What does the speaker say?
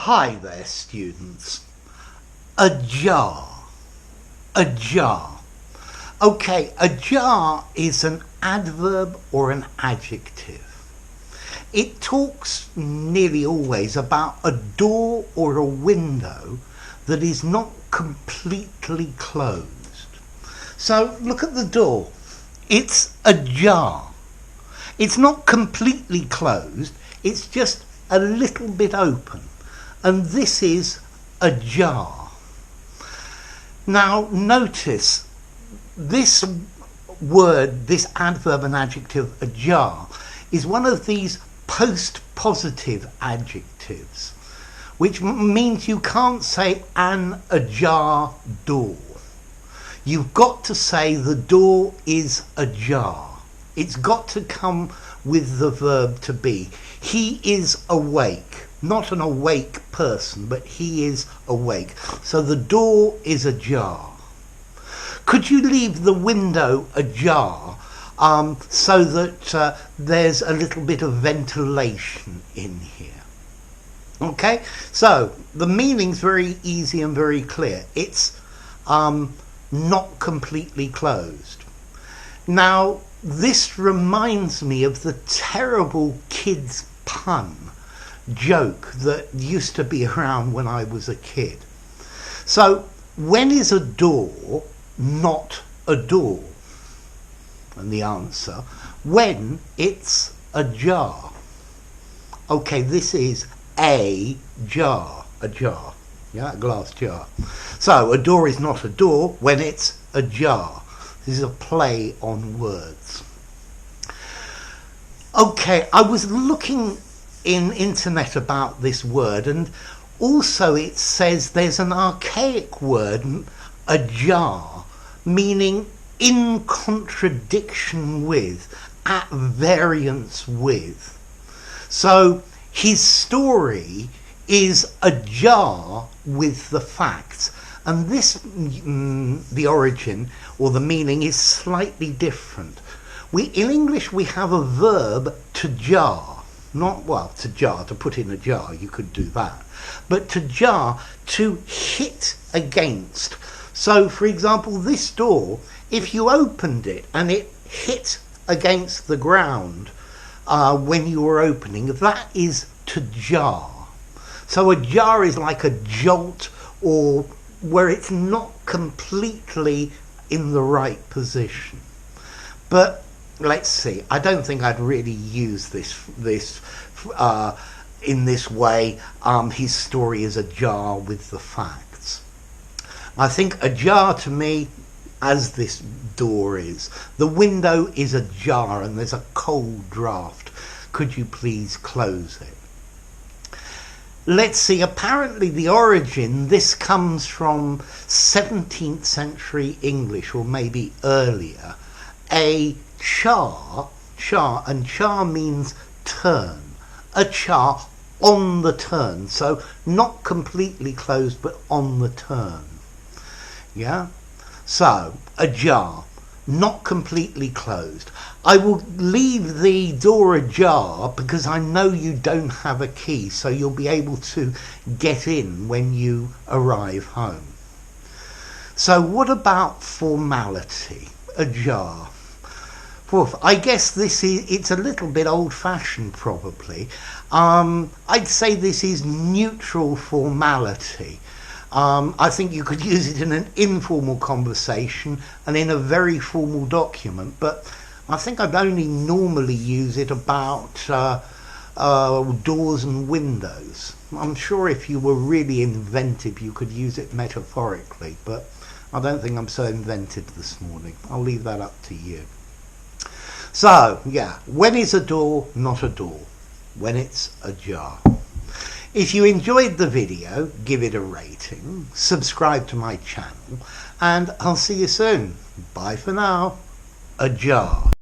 Hi there, students. Ajar. Ajar. Okay, ajar is an adverb or an adjective. It talks nearly always about a door or a window that is not completely closed. So look at the door. It's ajar. It's not completely closed, it's just a little bit open. And this is ajar. Now notice this word, this adverb and adjective ajar, is one of these post-positive adjectives, which means you can't say an ajar door. You've got to say the door is ajar. It's got to come with the verb to be. He is awake. Not an awake person, but he is awake. So the door is ajar. Could you leave the window ajar so that there's a little bit of ventilation in here? Okay, so the meaning's very easy and very clear. It's not completely closed. Now, this reminds me of the terrible kids' pun joke that used to be around when I was a kid. So, when is a door not a door? And the answer, when it's ajar. Okay, this is a jar, yeah, a glass jar. So, a door is not a door when it's ajar. This is a play on words. Okay, I was looking in internet about this word, and also it says there's an archaic word, ajar, meaning in contradiction with, at variance with. So his story is ajar with the facts, and this the origin or the meaning is slightly different. In English we have a verb to jar. To jar, to put in a jar, you could do that. But to jar, to hit against. So, for example, this door, if you opened it and it hit against the ground when you were opening, that is to jar. So a jar is like a jolt, or where it's not completely in the right position. But let's see, I don't think I'd really use this in this way. His story is ajar with the facts. I think ajar to me, as this door is, the window is ajar and there's a cold draft. Could you please close it? Let's see, apparently the origin, this comes from 17th century English, or maybe earlier. Char, and char means turn. A char on the turn, so not completely closed but on the turn. Yeah? So, ajar, not completely closed. I will leave the door ajar because I know you don't have a key, so you'll be able to get in when you arrive home. So what about formality? Ajar. I guess it's a little bit old-fashioned probably. I'd say this is neutral formality. I think you could use it in an informal conversation and in a very formal document, but I think I'd only normally use it about doors and windows. I'm sure if you were really inventive you could use it metaphorically, but I don't think I'm so inventive this morning. I'll leave that up to you. So, yeah, when is a door not a door? When it's ajar. If you enjoyed the video, give it a rating, subscribe to my channel, and I'll see you soon. Bye for now. Ajar.